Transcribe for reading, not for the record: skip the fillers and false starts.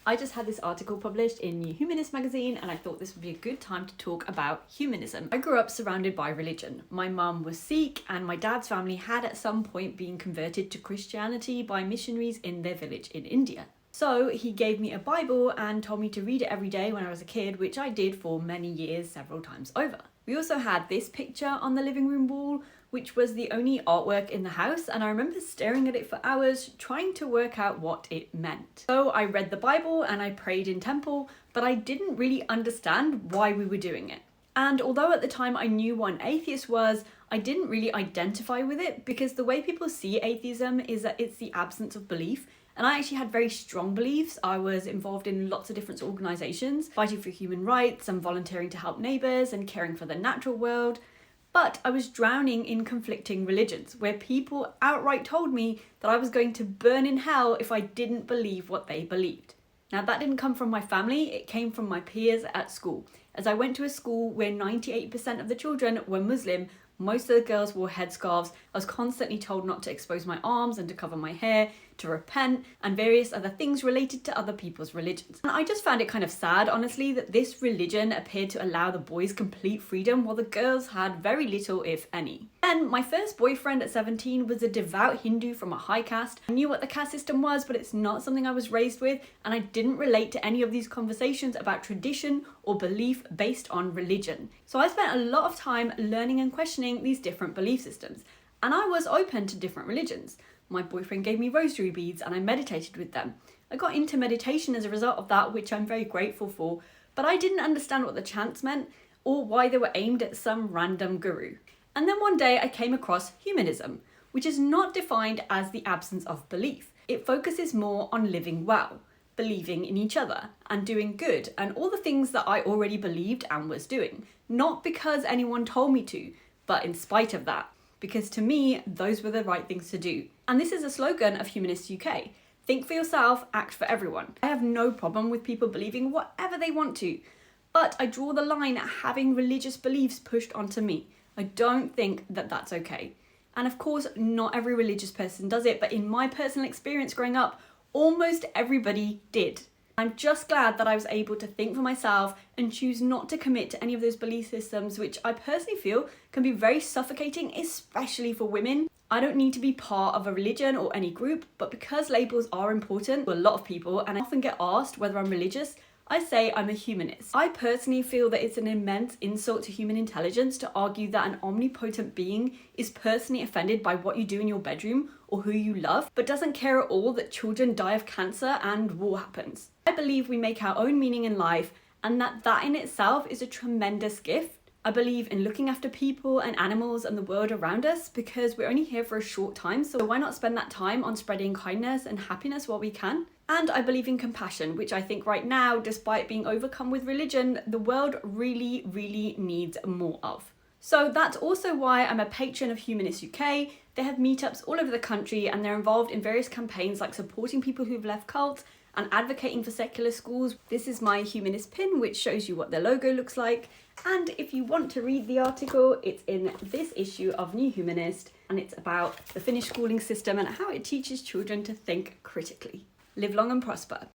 I just had this article published in New Humanist magazine and I thought this would be a good time to talk about humanism. I grew up surrounded by religion. My mum was Sikh and my dad's family had at some point been converted to Christianity by missionaries in their village in India. So he gave me a Bible and told me to read it every day when I was a kid, which I did for many years, several times over. We also had this picture on the living room wall, which was the only artwork in the house, and I remember staring at it for hours, trying to work out what it meant. So I read the Bible and I prayed in temple, but I didn't really understand why we were doing it. And although at the time I knew what an atheist was, I didn't really identify with it because the way people see atheism is that it's the absence of belief. And I actually had very strong beliefs. I was involved in lots of different organisations, fighting for human rights and volunteering to help neighbours and caring for the natural world. But I was drowning in conflicting religions, where people outright told me that I was going to burn in hell if I didn't believe what they believed. Now that didn't come from my family, it came from my peers at school. As I went to a school where 98% of the children were Muslim, most of the girls wore headscarves. I was constantly told not to expose my arms and to cover my hair, to repent, and various other things related to other people's religions. And I just found it kind of sad, honestly, that this religion appeared to allow the boys complete freedom while the girls had very little, if any. Then my first boyfriend at 17 was a devout Hindu from a high caste. I knew what the caste system was, but it's not something I was raised with, and I didn't relate to any of these conversations about tradition or belief based on religion. So I spent a lot of time learning and questioning these different belief systems, and I was open to different religions. My boyfriend gave me rosary beads and I meditated with them. I got into meditation as a result of that, which I'm very grateful for, but I didn't understand what the chants meant or why they were aimed at some random guru. And then one day I came across humanism, which is not defined as the absence of belief. It focuses more on living well, believing in each other, and doing good, and all the things that I already believed and was doing. Not because anyone told me to, but in spite of that. Because to me, those were the right things to do. And this is a slogan of Humanist UK. Think for yourself, act for everyone. I have no problem with people believing whatever they want to, but I draw the line at having religious beliefs pushed onto me. I don't think that that's okay. And of course, not every religious person does it, but in my personal experience growing up, almost everybody did. I'm just glad that I was able to think for myself and choose not to commit to any of those belief systems, which I personally feel can be very suffocating, especially for women. I don't need to be part of a religion or any group, but because labels are important to a lot of people, and I often get asked whether I'm religious, I say I'm a humanist. I personally feel that it's an immense insult to human intelligence to argue that an omnipotent being is personally offended by what you do in your bedroom or who you love, but doesn't care at all that children die of cancer and war happens. I believe we make our own meaning in life, and that in itself is a tremendous gift. I believe in looking after people and animals and the world around us because we're only here for a short time, so why not spend that time on spreading kindness and happiness while we can? And I believe in compassion, which I think right now, despite being overcome with religion, the world really, really needs more of. So that's also why I'm a patron of Humanist UK. They have meetups all over the country and they're involved in various campaigns like supporting people who've left cults and advocating for secular schools. This is my humanist pin, which shows you what their logo looks like. And if you want to read the article, it's in this issue of New Humanist, and it's about the Finnish schooling system and how it teaches children to think critically. Live long and prosper.